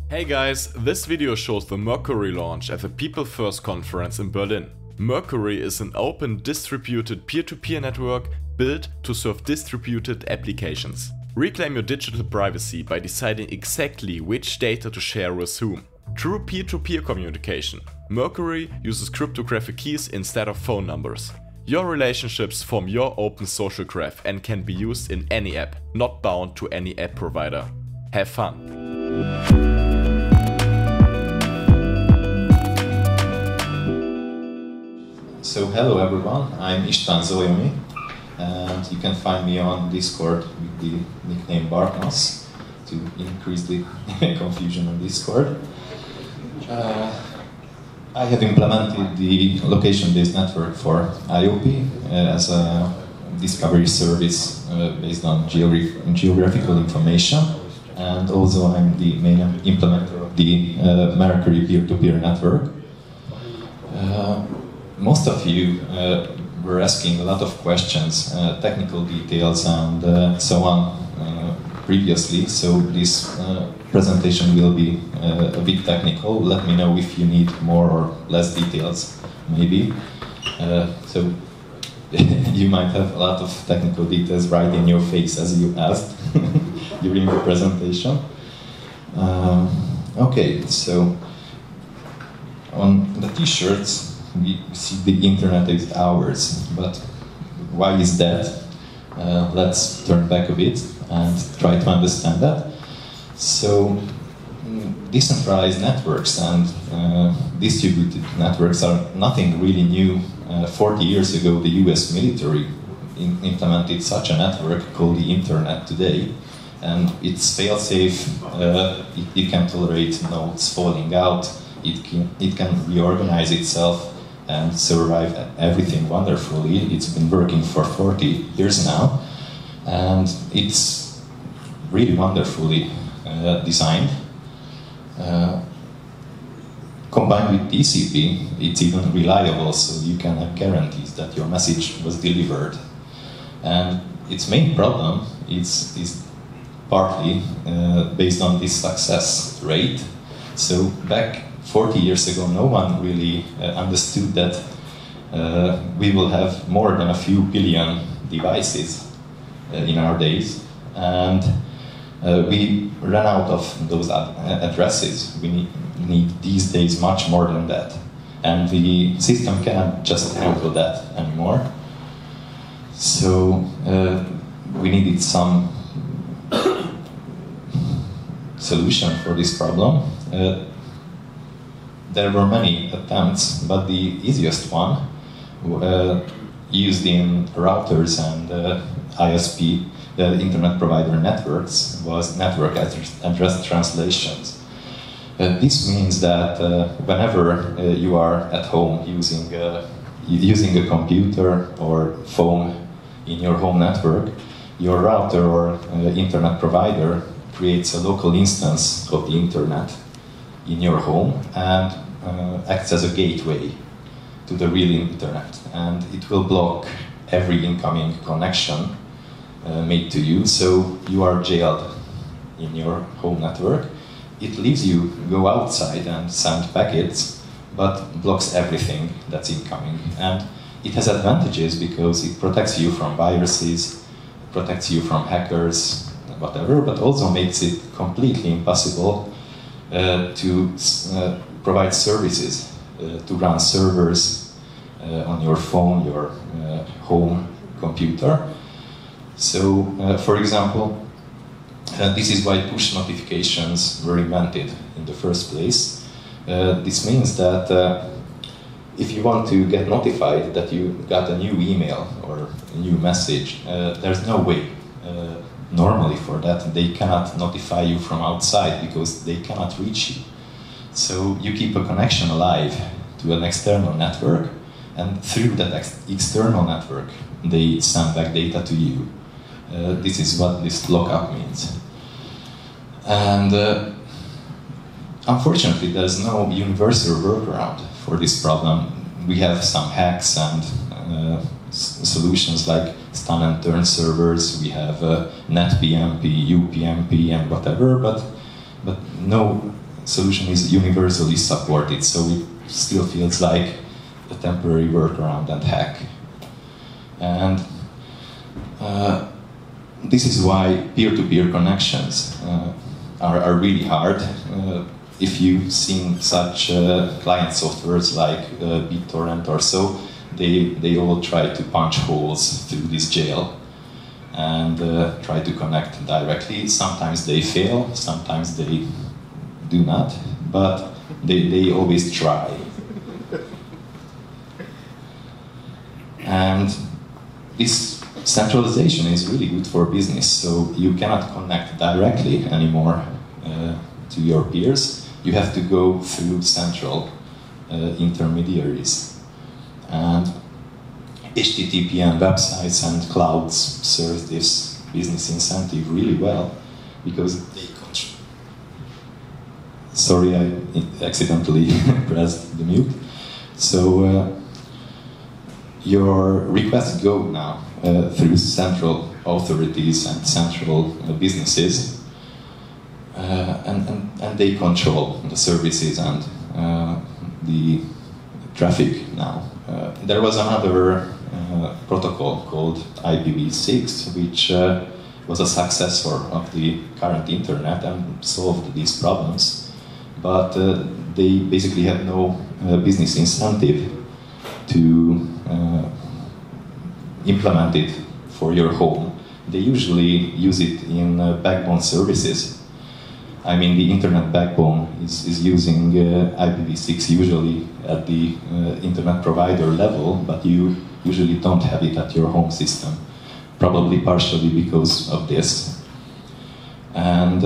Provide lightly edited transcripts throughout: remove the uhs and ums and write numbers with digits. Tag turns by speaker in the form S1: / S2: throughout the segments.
S1: Hey guys, this video shows the Mercury launch at the People First conference in Berlin. Mercury is an open distributed peer-to-peer network built to serve distributed applications. Reclaim your digital privacy by deciding exactly which data to share with whom. True peer-to-peer communication. Mercury uses cryptographic keys instead of phone numbers. Your relationships form your open social graph and can be used in any app, not bound to any app provider. Have fun!
S2: So hello everyone, I'm István Zolyomi, and you can find me on Discord with the nickname Barkmas to increase the confusion on Discord. I have implemented the location-based network for IOP as a discovery service based on geographical information, and also I'm the main implementer of the Mercury peer-to-peer network. Most of you were asking a lot of questions, technical details and so on previously, so this presentation will be a bit technical. Let me know if you need more or less details, maybe. So you might have a lot of technical details right in your face as you asked during the presentation. Okay, so on the t-shirts, we see the internet is ours, but why is that? Let's turn back a bit and try to understand that. So, decentralized networks and distributed networks are nothing really new. 40 years ago, the US military implemented such a network called the internet today, and it's fail-safe, it can tolerate nodes falling out, it can reorganize itself and survive everything wonderfully. It's been working for 40 years now, and it's really wonderfully designed. Combined with TCP, it's even reliable, so you can have guarantees that your message was delivered. And its main problem is partly based on this success rate. So back 40 years ago, no one really understood that we will have more than a few billion devices in our days, and we ran out of those addresses. We need these days much more than that, and the system cannot just handle that anymore. So we needed some solution for this problem. There were many attempts, but the easiest one, used in routers and ISP, internet provider networks, was network address translations. This means that whenever you are at home using a computer or phone in your home network, your router or internet provider creates a local instance of the internet in your home and acts as a gateway to the real internet, and it will block every incoming connection made to you, so you are jailed in your home network. It leaves you go outside and send packets, but blocks everything that's incoming. And it has advantages because it protects you from viruses, protects you from hackers, whatever, but also makes it completely impossible to provide services, to run servers on your phone, your home computer. So, for example, this is why push notifications were invented in the first place. This means that if you want to get notified that you got a new email or a new message, there's no way normally for that. They cannot notify you from outside because they cannot reach you. So you keep a connection alive to an external network, and through that external network they send back data to you. This is what this lockup means. And unfortunately there's no universal workaround for this problem. We have some hacks and solutions like stun and turn servers, we have NetBMP, UPnP and whatever, but no solution is universally supported, so it still feels like a temporary workaround and hack. And this is why peer-to-peer connections are really hard. If you've seen such client softwares like BitTorrent or so, they all try to punch holes through this jail and try to connect directly. Sometimes they fail, sometimes they do not, but they always try. And this centralization is really good for business, so you cannot connect directly anymore to your peers. You have to go through central intermediaries. And HTTP and websites and clouds serve this business incentive really well because they control. Sorry, I accidentally pressed the mute. So your requests go now through central authorities and central businesses, and they control the services and the traffic now. There was another protocol called IPv6, which was a successor of the current internet and solved these problems, but they basically had no business incentive to implement it for your home. They usually use it in backbone services. I mean, the internet backbone is using IPv6 usually at the internet provider level, but you usually don't have it at your home system, probably partially because of this. And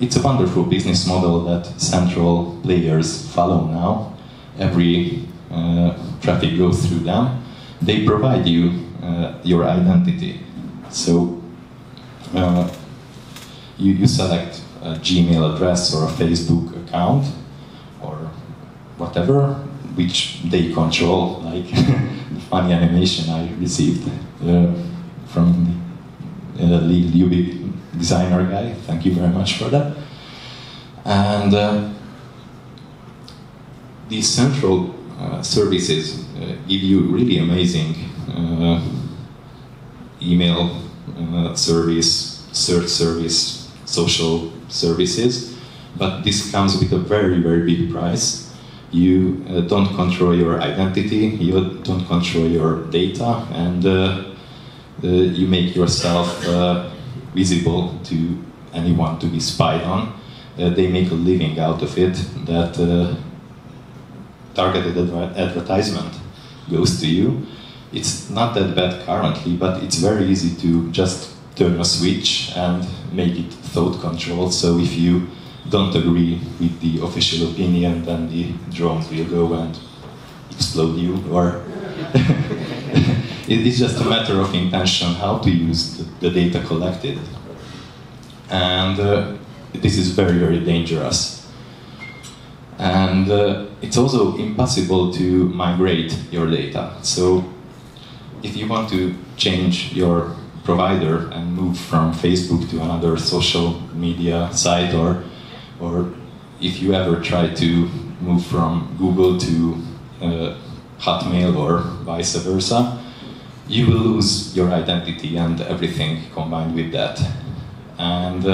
S2: it's a wonderful business model that central players follow now. Every traffic goes through them. They provide you your identity. So you select a Gmail address or a Facebook account or whatever, which they control, like the funny animation I received from the Lil Ubik designer guy. Thank you very much for that. And these central services give you really amazing email service, search service, social services, but this comes with a very, very big price. You don't control your identity, you don't control your data, and you make yourself visible to anyone to be spied on. They make a living out of it, that targeted advertisement goes to you. It's not that bad currently, but it's very easy to just turn a switch and make it thought controlled. So if you don't agree with the official opinion, then the drones will go and explode you, or it's just a matter of intention how to use the data collected. And this is very, very dangerous. And it's also impossible to migrate your data. So if you want to change your provider and move from Facebook to another social media site, or if you ever try to move from Google to Hotmail or vice versa, you will lose your identity and everything combined with that. And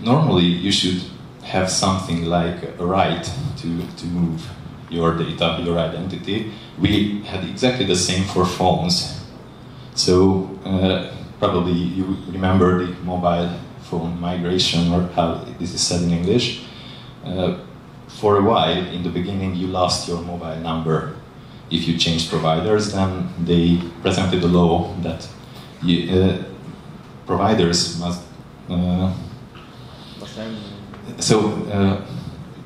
S2: normally you should have something like a right to move your data, your identity. We had exactly the same for phones. So probably you remember the mobile phone migration, or how this is said in English. For a while, in the beginning, you lost your mobile number. If you changed providers, then they presented a law that providers must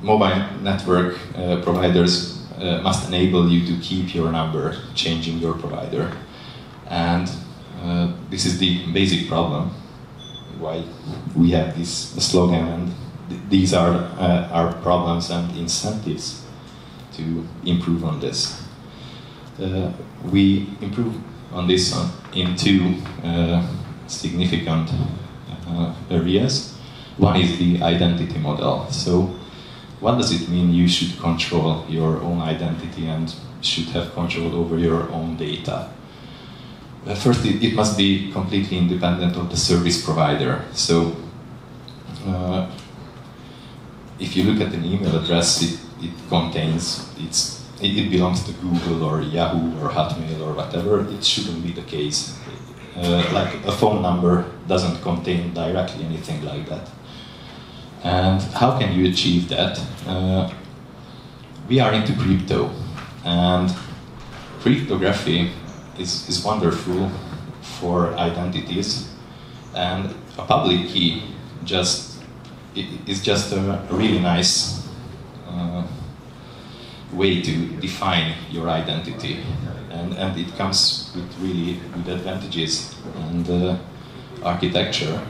S2: mobile network providers must enable you to keep your number, changing your provider. And this is the basic problem, why we have this slogan, and these are our problems and incentives to improve on this. We improve on this in two significant areas. One is the identity model. So what does it mean you should control your own identity and should have control over your own data? First, it must be completely independent of the service provider. So if you look at an email address, it contains, it belongs to Google or Yahoo or Hotmail or whatever. It shouldn't be the case. Like a phone number doesn't contain directly anything like that. And how can you achieve that? We are into crypto, and cryptography is wonderful for identities, and a public key is just a really nice way to define your identity, and it comes with really good advantages and architecture.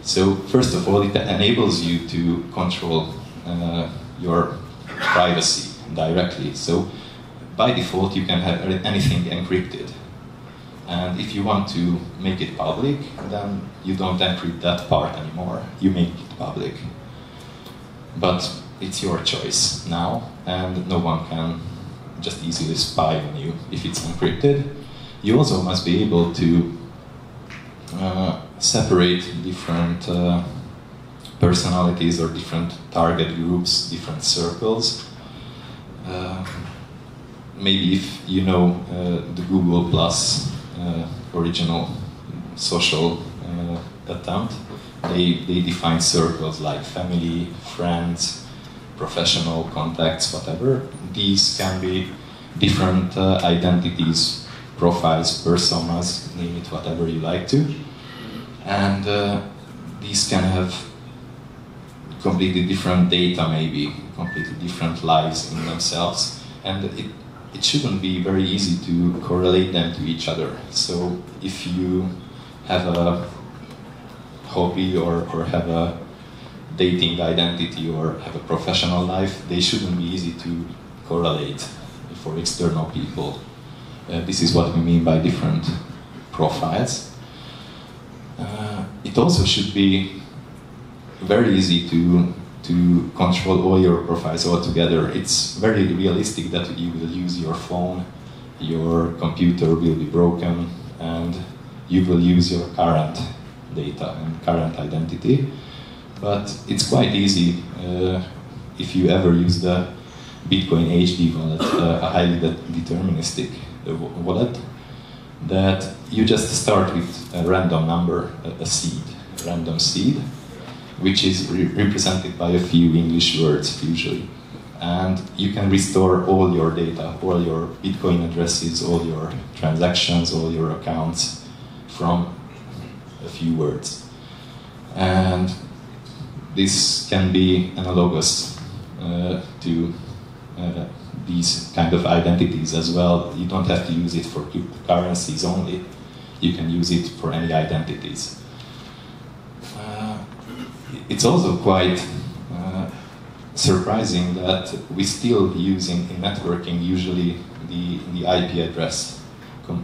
S2: So first of all, it enables you to control your privacy directly. So by default, you can have anything encrypted. And if you want to make it public, then you don't encrypt that part anymore. You make it public. But it's your choice now, and no one can just easily spy on you if it's encrypted. You also must be able to separate different personalities or different target groups, different circles. Maybe if you know the Google Plus original social attempt, they define circles like family, friends, professional contacts, whatever. These can be different identities, profiles, personas, name it whatever you like to. And these can have completely different data, maybe, completely different lives in themselves. And it shouldn't be very easy to correlate them to each other. So if you have a hobby or have a dating identity or have a professional life, they shouldn't be easy to correlate for external people. This is what we mean by different profiles. It also should be very easy to control all your profiles altogether. It's very realistic that you will use your phone, your computer will be broken, and you will use your current data and current identity. But it's quite easy if you ever use the Bitcoin HD wallet, a highly deterministic wallet, that you just start with a random number, a seed, a random seed, which is represented by a few English words usually. And you can restore all your data, all your Bitcoin addresses, all your transactions, all your accounts from a few words. And this can be analogous to these kind of identities as well. You don't have to use it for cryptocurrencies only. You can use it for any identities. It's also quite surprising that we still use in networking usually the IP address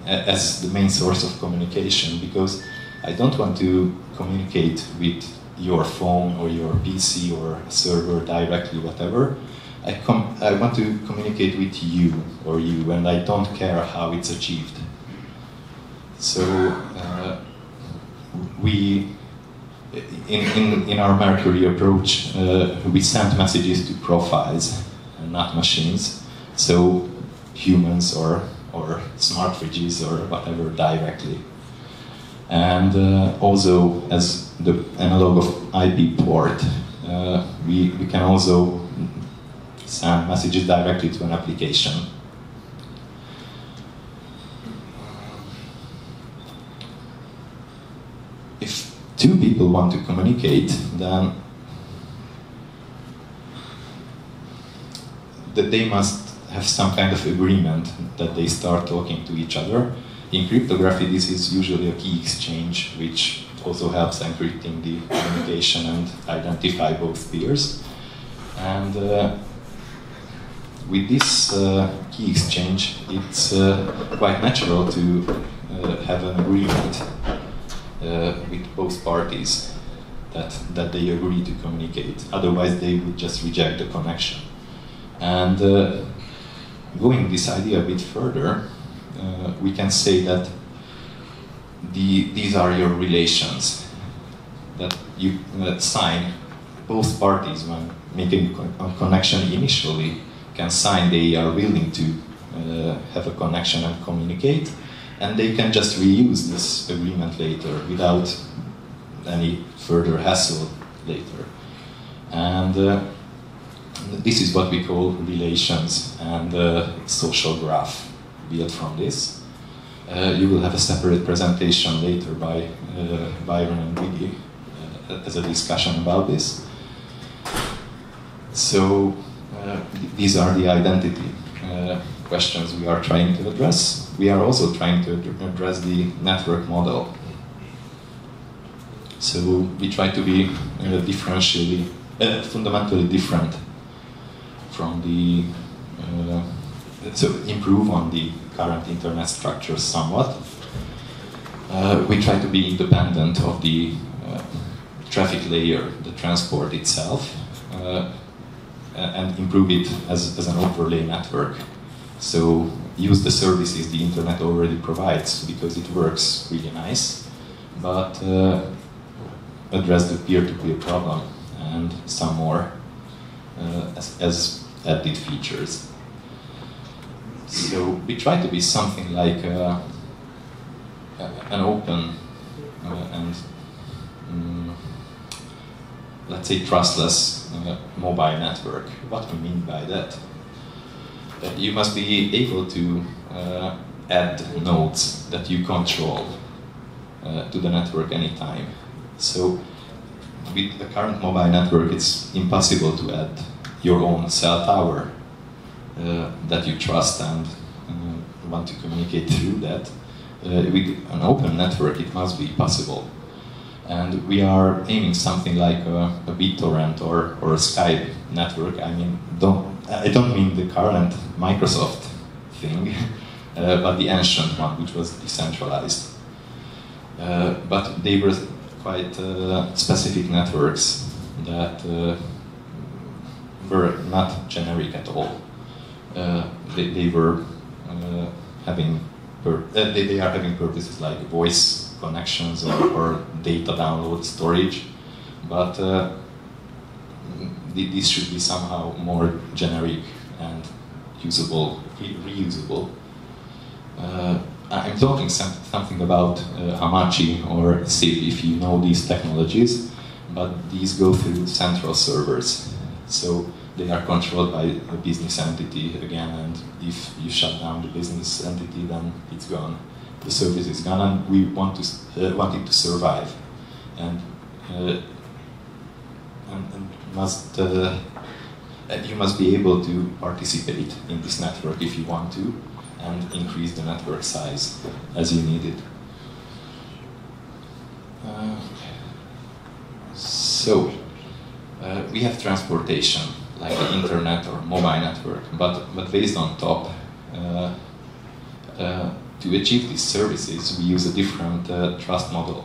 S2: as the main source of communication, because I don't want to communicate with your phone or your PC or server directly, whatever. I want to communicate with you or you, and I don't care how it's achieved. So in our Mercury approach, we send messages to profiles and not machines. So humans or smart fridges or whatever directly. And also, as the analog of IP port, we can also send messages directly to an application. If two people want to communicate, then they must have some kind of agreement that they start talking to each other. In cryptography, this is usually a key exchange, which also helps encrypting the communication and identify both peers. And with this key exchange, it's quite natural to have an agreement with both parties. that they agree to communicate. Otherwise, they would just reject the connection. And going this idea a bit further, we can say that these are your relations that you sign. Both parties, when making a connection initially, can sign they are willing to have a connection and communicate, and they can just reuse this agreement later without any further hassle later. And this is what we call relations and social graph built from this. You will have a separate presentation later by Byron and Wiggy as a discussion about this. So these are the identity questions we are trying to address. We are also trying to address the network model. So we try to be fundamentally different from the, so improve on the current internet structure somewhat. We try to be independent of the traffic layer, the transport itself, and improve it as an overlay network. So use the services the internet already provides because it works really nice, but address the peer-to-peer problem and some more as added features. So we try to be something like an open and let's say trustless mobile network. What we mean by that? You must be able to add nodes that you control to the network anytime. So with the current mobile network, it's impossible to add your own cell tower that you trust and want to communicate through that. With an open network, it must be possible. And we are aiming something like a BitTorrent or a Skype network. I mean, I don't mean the current Microsoft thing, but the ancient one, which was decentralized. But they were quite specific networks that were not generic at all. They were having they are having purposes like voice connections or data download storage, but this should be somehow more generic and usable, reusable. I'm talking something about Hamachi or SIP if you know these technologies, but these go through central servers. So they are controlled by a business entity again, and if you shut down the business entity, then it's gone. The service is gone, and we want it to survive, and you must be able to participate in this network if you want to, and increase the network size as you need it. So we have transportation, like the internet or mobile network, but based on top. To achieve these services, we use a different trust model.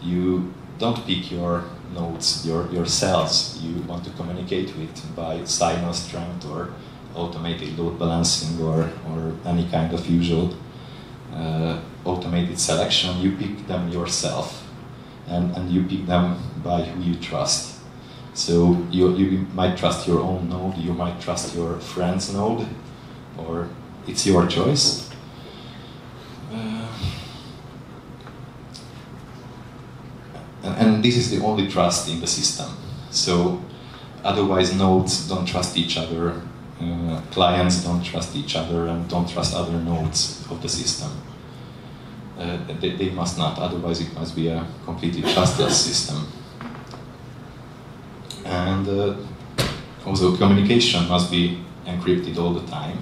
S2: You don't pick your nodes, your cells you want to communicate with by signal strength or automated load balancing or any kind of usual automated selection. You pick them yourself, and you pick them by who you trust. So you might trust your own node, you might trust your friend's node, or it's your choice. And this is the only trust in the system. So otherwise nodes don't trust each other, clients don't trust each other and don't trust other nodes of the system. They must not, otherwise it must be a completely trustless system. And also communication must be encrypted all the time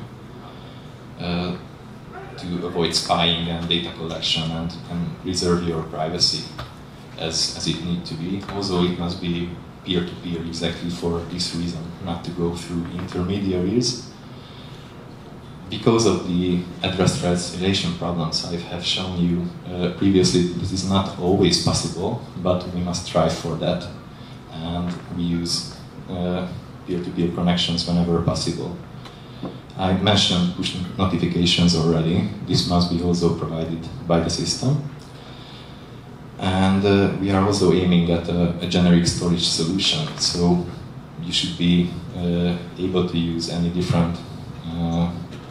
S2: to avoid spying and data collection and preserve your privacy as it needs to be. Also, it must be peer-to-peer exactly for this reason, not to go through intermediaries. Because of the address translation problems I have shown you previously, this is not always possible, but we must try for that. and we use peer-to-peer connections whenever possible. I mentioned push notifications already. This must be also provided by the system. And we are also aiming at a generic storage solution, so you should be able to use any different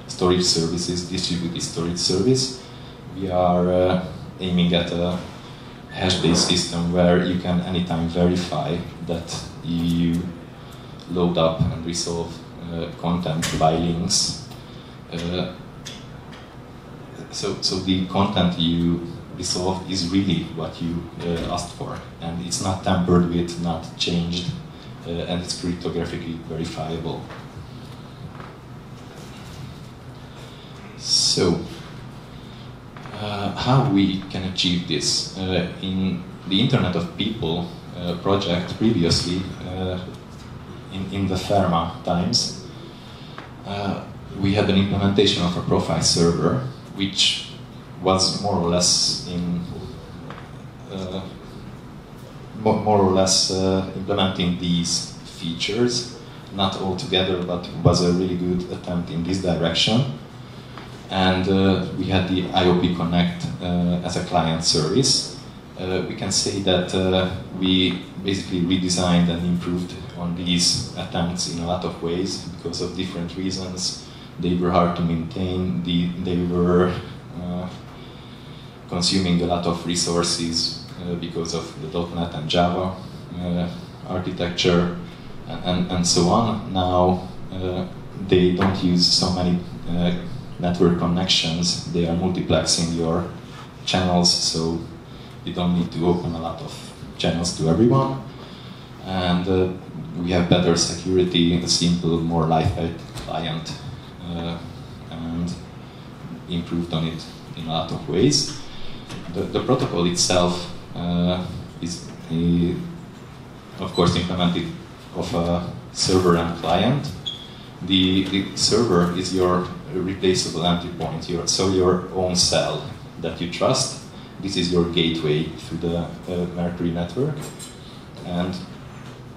S2: storage services, distributed storage service. We are aiming at a hash-based system where you can anytime verify that you load up and resolve content by links. So the content you resolve is really what you asked for, and it's not tampered with, not changed, and it's cryptographically verifiable. So, how we can achieve this? In the Internet of People project previously, in the Ferma times, we had an implementation of a profile server, which was more or less implementing these features, not all together, but was a really good attempt in this direction. And we had the IOP Connect as a client service. We can say that we basically redesigned and improved on these attempts in a lot of ways because of different reasons. They were hard to maintain, they were consuming a lot of resources because of the .NET and Java architecture and so on. Now they don't use so many network connections, they are multiplexing your channels, so you don't need to open a lot of channels to everyone. And we have better security, a simple, more lightweight client, and improved on it in a lot of ways. The protocol itself is, of course, implemented of a server and client. The server is your replaceable entry point, so your own cell that you trust. This is your gateway through the Mercury network, and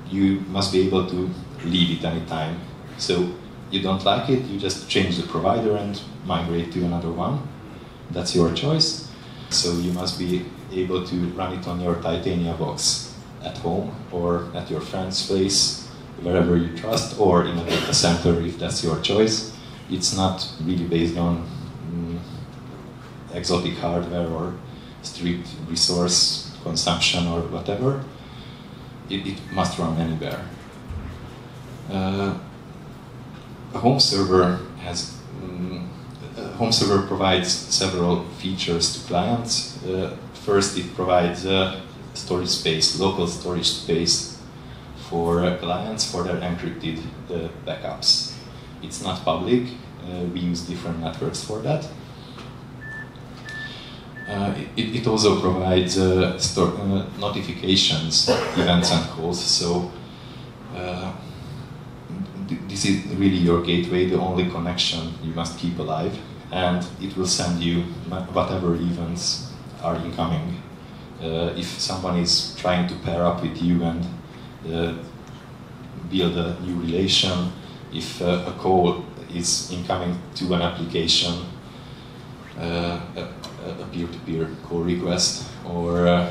S2: you must be able to leave it anytime. So you don't like it, you just change the provider and migrate to another one. That's your choice. So you must be able to run it on your Titania box at home or at your friend's place, wherever you trust, or in a data center if that's your choice. It's not really based on exotic hardware or strict resource consumption or whatever. It must run anywhere. A home server provides several features to clients. First, it provides storage space, local storage space for clients for their encrypted backups. It's not public. We use different networks for that. It also provides notifications, events and calls, so this is really your gateway, the only connection you must keep alive, and it will send you whatever events are incoming. If someone is trying to pair up with you and build a new relation, if a call is incoming to an application, a peer-to-peer call request, or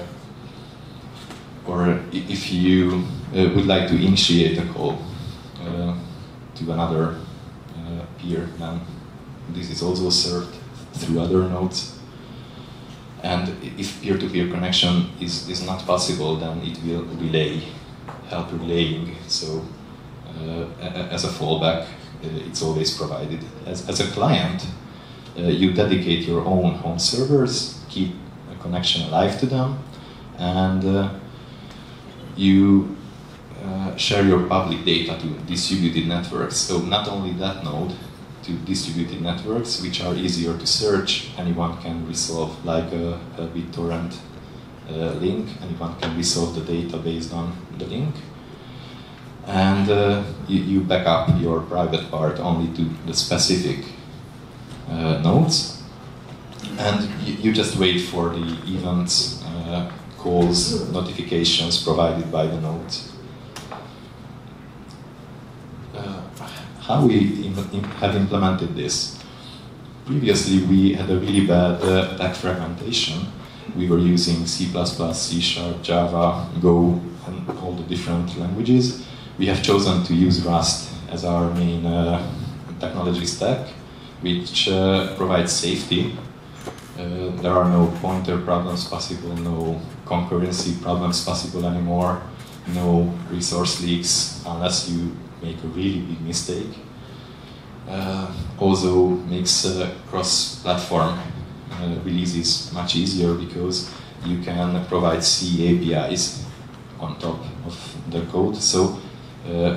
S2: if you would like to initiate a call to another peer, then this is also served through other nodes. And if peer-to-peer connection is not possible, then it will help relaying. So as a fallback, it's always provided. As a client, you dedicate your own home servers, keep a connection alive to them, and you share your public data to distributed networks. So not only that node, to distributed networks, which are easier to search. Anyone can resolve, like a BitTorrent link. Anyone can resolve the data based on the link. And you back up your private part only to the specific nodes. And you just wait for the events, calls, notifications provided by the nodes. how we have implemented this. Previously, we had a really bad tag fragmentation. We were using C++, C#, Java, Go, and all the different languages. We have chosen to use Rust as our main technology stack, which provides safety. There are no pointer problems possible, no concurrency problems possible anymore, no resource leaks unless you make a really big mistake. Also makes cross-platform releases much easier because you can provide C APIs on top of the code. So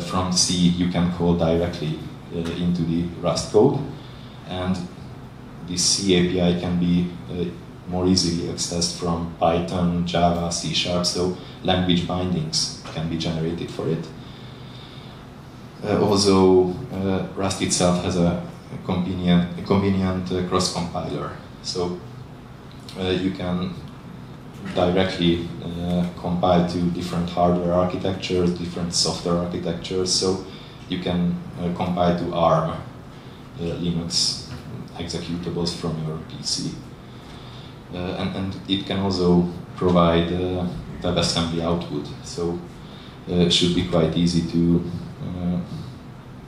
S2: from C you can call directly into the Rust code, and this C API can be more easily accessed from Python, Java, C#, so language bindings can be generated for it. Also, Rust itself has a convenient cross-compiler, so you can directly compile to different hardware architectures, different software architectures, so you can compile to ARM, Linux executables from your PC. And it can also provide WebAssembly output, so it should be quite easy to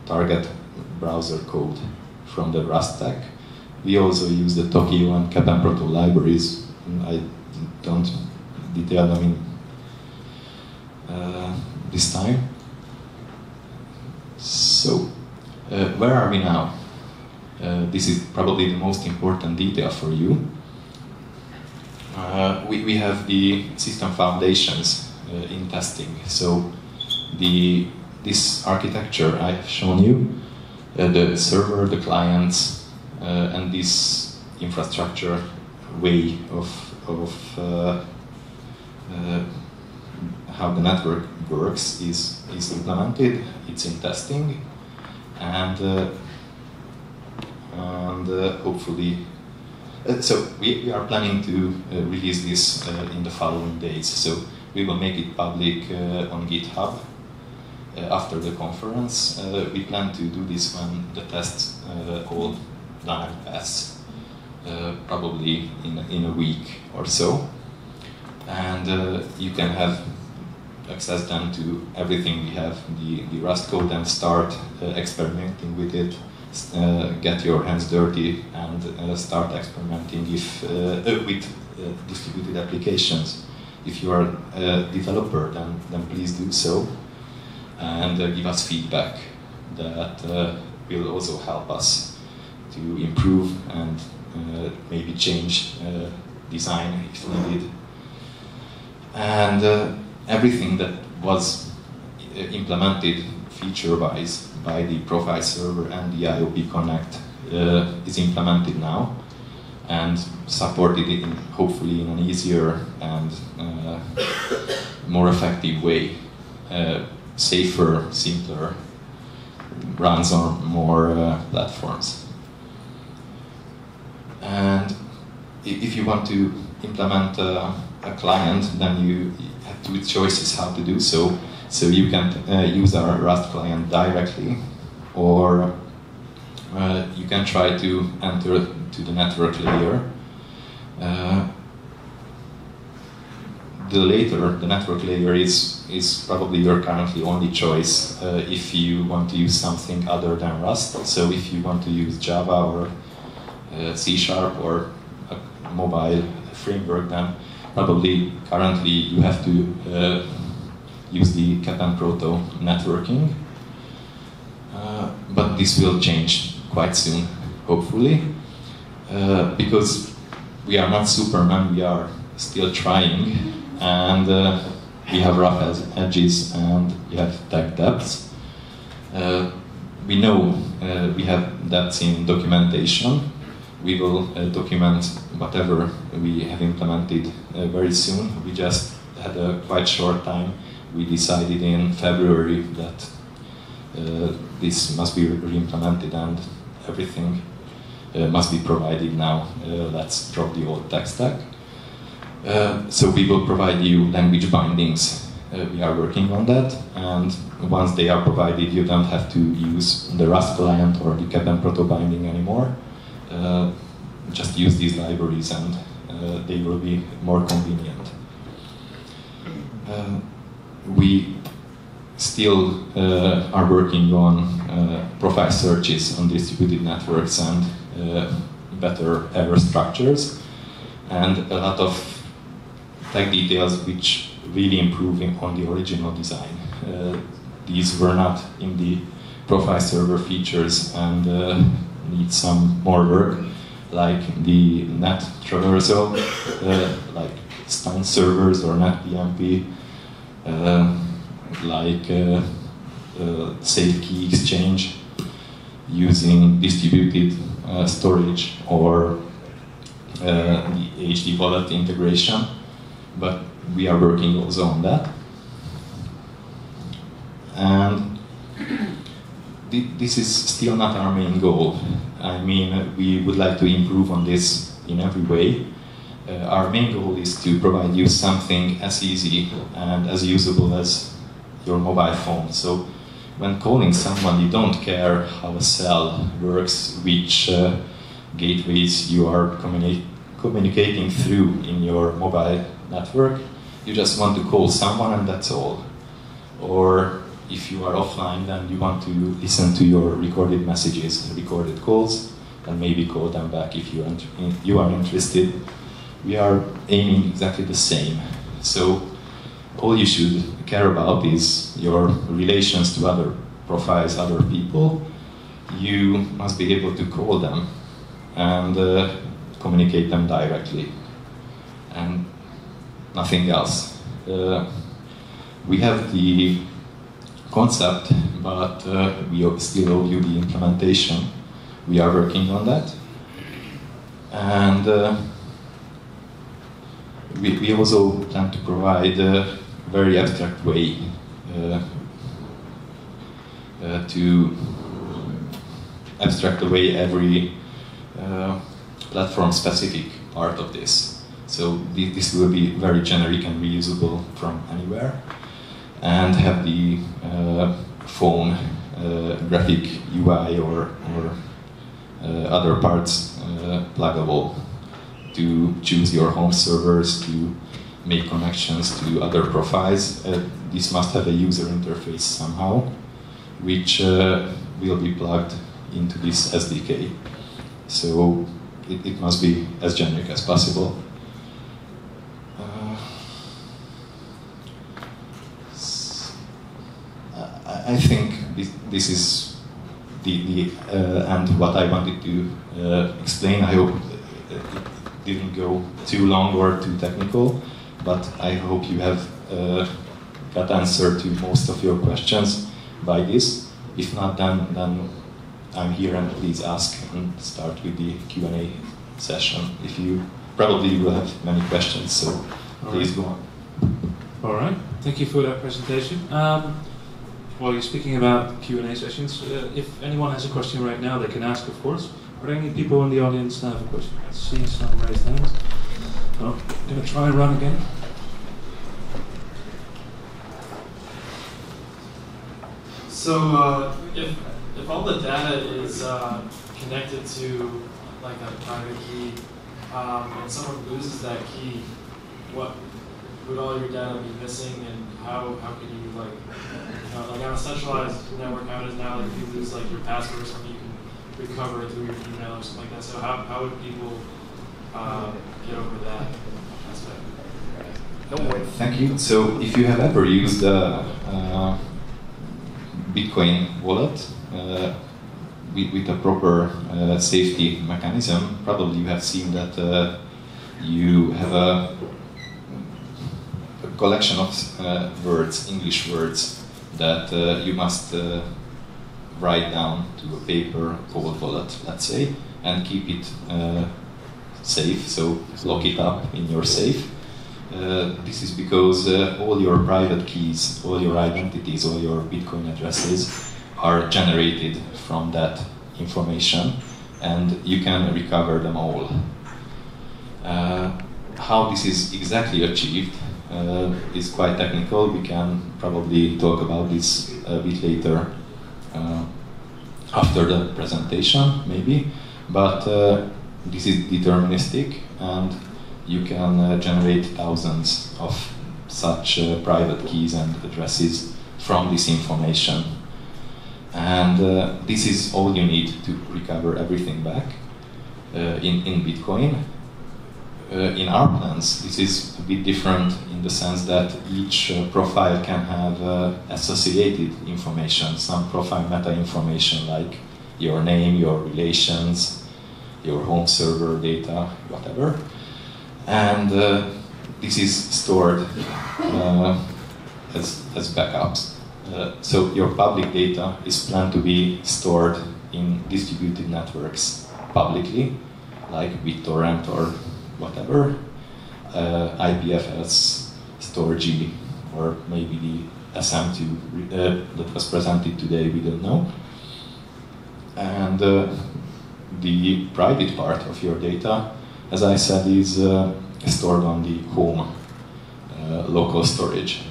S2: target browser code from the Rust stack. We also use the Tokio and Kapan Proto libraries. I don't detail them in this time. So, where are we now? This is probably the most important detail for you. We have the system foundations in testing. So this architecture I have shown you, the server, the clients, and this infrastructure way of how the network works is implemented. It's in testing, and hopefully, so we are planning to release this in the following days. So we will make it public on GitHub after the conference. We plan to do this when the tests all done and passed, probably in a week or so. And you can have access then to everything we have, the Rust code, and start experimenting with it. Get your hands dirty and start experimenting with distributed applications. If you are a developer, then please do so, and give us feedback. That will also help us to improve and maybe change design if needed. And everything that was implemented feature-wise by the profile server and the IOP Connect is implemented now and supported hopefully in an easier and more effective way, safer, simpler, runs on more platforms. And if you want to implement a client, then you have two choices how to do so. So you can use our Rust client directly, or you can try to enter to the network layer. The network layer is probably your currently only choice if you want to use something other than Rust. So if you want to use Java or C# or a mobile framework, then probably currently you have to use the Kapan Proto networking. But this will change quite soon, hopefully, because we are not Superman, we are still trying, and we have rough edges and we have tech depths. We know we have depths in documentation. We will document whatever we have implemented very soon. We just had a quite short time. We decided in February that this must be re-implemented and everything must be provided now. Let's drop the old tech stack. So we will provide you language bindings We are working on that, and once they are provided, you don't have to use the Rust client or the cap and proto binding anymore. Just use these libraries and they will be more convenient. We still are working on profile searches on distributed networks and better error structures, and a lot of tech details which really improving on the original design. These were not in the profile server features and need some more work, like the net traversal, like stun servers or net PMP, like safe key exchange using distributed storage or the HD wallet integration, but we are working also on that. And this is still not our main goal. I mean, we would like to improve on this in every way. Our main goal is to provide you something as easy and as usable as your mobile phone. So when calling someone, you don't care how a cell works, which gateways you are communicating through in your mobile network. You just want to call someone and that's all. Or if you are offline, then you want to listen to your recorded messages, recorded calls, and maybe call them back if you are interested. We are aiming exactly the same. So all you should care about is your relations to other profiles, other people. You must be able to call them and communicate them directly, and nothing else. We have the concept, but we still owe you the implementation. We are working on that. And we also plan to provide a very abstract way to abstract away every platform-specific part of this. So this will be very generic and reusable from anywhere, and have the phone graphic UI or other parts pluggable to choose your home servers, to make connections to other profiles. This must have a user interface somehow, which will be plugged into this SDK. So it must be as generic as possible. I think this is the and what I wanted to explain. I hope it didn't go too long or too technical, but I hope you have got answer to most of your questions by this. If not, then I'm here, and please ask and start with the Q&A session. If you probably will have many questions, so please go on.
S3: All right, thank you for that presentation. While you're speaking about Q&A sessions, if anyone has a question right now, they can ask, of course. Are there any people in the audience that have a question? I see some raised hands. Oh, I'm going to try and run again.
S4: So if all the data is connected to like a private key, and someone loses that key, what would all your data be missing, and how can you like on a centralized network, how it is now, like if you lose like your password or something, you can recover it through your email or something like that. So how would people get over that aspect?
S2: Thank you. So if you have ever used a Bitcoin wallet with a proper safety mechanism, probably you have seen that you have a collection of words, English words, that you must write down to a paper cold wallet, let's say, and keep it safe, so lock it up in your safe. This is because all your private keys, all your identities, all your Bitcoin addresses are generated from that information, and you can recover them all. How this is exactly achieved, is quite technical. We can probably talk about this a bit later after the presentation, maybe. But this is deterministic, and you can generate thousands of such private keys and addresses from this information. And this is all you need to recover everything back in Bitcoin. In our plans, this is a bit different in the sense that each profile can have associated information, some profile meta information like your name, your relations, your home server data, whatever. And this is stored as backups. So your public data is planned to be stored in distributed networks publicly, like BitTorrent or whatever, IPFS, Storg, or maybe the SM2 that was presented today, we don't know. And the private part of your data, as I said, is stored on the home local storage.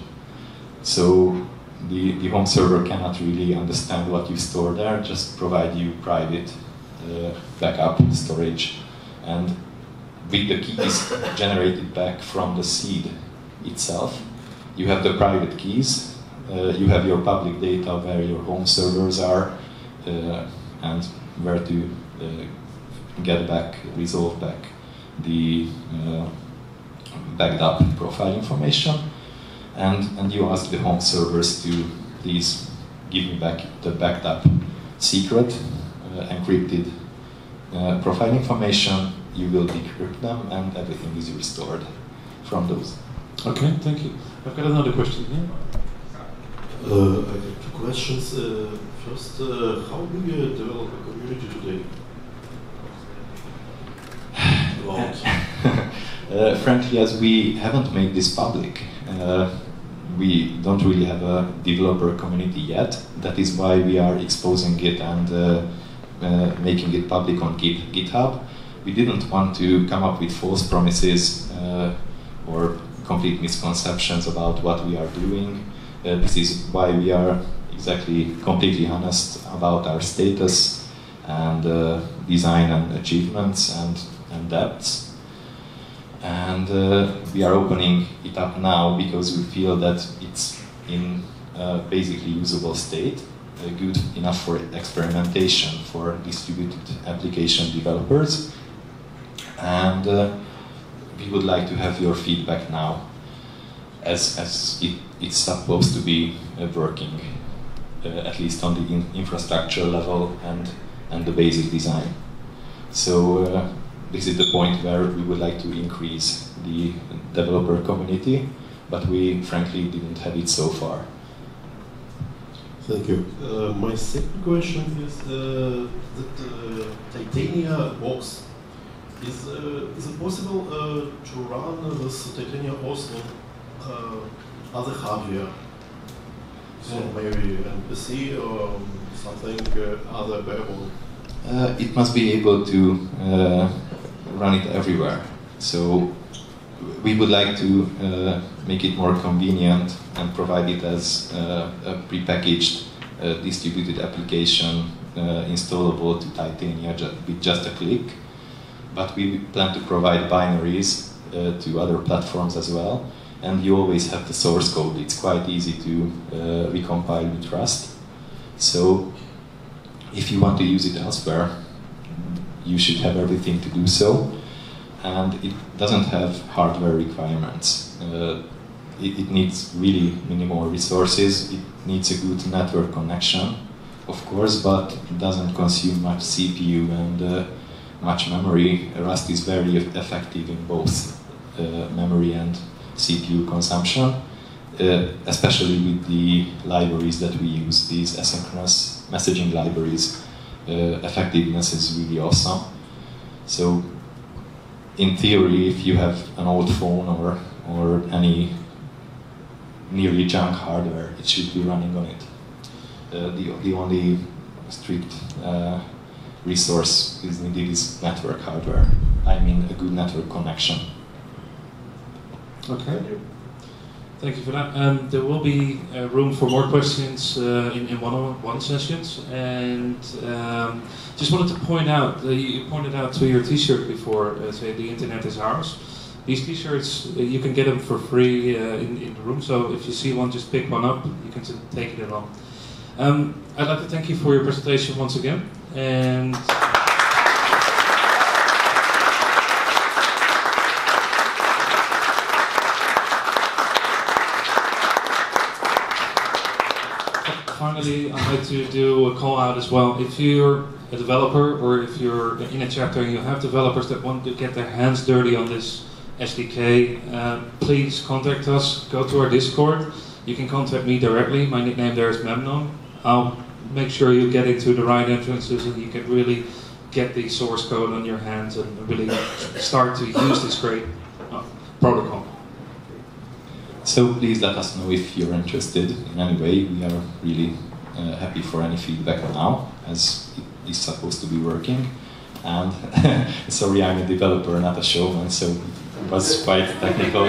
S2: So the home server cannot really understand what you store there, just provide you private backup storage. And with the keys generated back from the seed itself, you have the private keys, you have your public data where your home servers are, and where to get back, resolve back the backed up profile information. And you ask the home servers to please give me back the backed up secret, encrypted profile information. You will decrypt them, and everything is restored from those.
S3: Okay, thank you. I've got another question here.
S5: I have two questions. First, how do you develop a community today?
S2: Frankly, as we haven't made this public, we don't really have a developer community yet. That is why we are exposing it and making it public on GitHub. We didn't want to come up with false promises or complete misconceptions about what we are doing. This is why we are exactly completely honest about our status and design and achievements and depths. And we are opening it up now because we feel that it's in a basically usable state, good enough for experimentation for distributed application developers. And we would like to have your feedback now, as it's supposed to be working, at least on the infrastructure level and the basic design. So this is the point where we would like to increase the developer community, but we frankly didn't have it so far.
S5: Thank you. My second question is that Titania box. Is it possible to run this Titania also on other hardware? So maybe an PC or something other available?
S2: It must be able to run it everywhere. So we would like to make it more convenient and provide it as a prepackaged distributed application installable to Titania with just a click. But we plan to provide binaries to other platforms as well. And you always have the source code. It's quite easy to recompile with Rust. So if you want to use it elsewhere, you should have everything to do so. And it doesn't have hardware requirements. It needs really minimal resources. It needs a good network connection, of course, but it doesn't consume much CPU and much memory. Rust is very effective in both memory and CPU consumption, especially with the libraries that we use, these asynchronous messaging libraries. Effectiveness is really awesome. So in theory, if you have an old phone or any nearly junk hardware, it should be running on it. The only strict resource is needed is network hardware. I mean a good network connection.
S3: Okay. Thank you for that. There will be room for more questions in one-on-one sessions. And just wanted to point out, you pointed out to your T-shirt before, say the internet is ours. These T-shirts, you can get them for free in the room. So if you see one, just pick one up. You can take it along. I'd like to thank you for your presentation once again. And finally, I'd like to do a call out as well. If you're a developer or if you're in a chapter and you have developers that want to get their hands dirty on this SDK, please contact us. Go to our Discord. You can contact me directly. My nickname there is Memnon. I'll make sure you get into the right entrances and you can really get the source code on your hands and really start to use this great protocol.
S2: So please let us know if you're interested in any way. We are really happy for any feedback now, as it is supposed to be working. And sorry, I'm a developer, not a showman, so it was quite technical.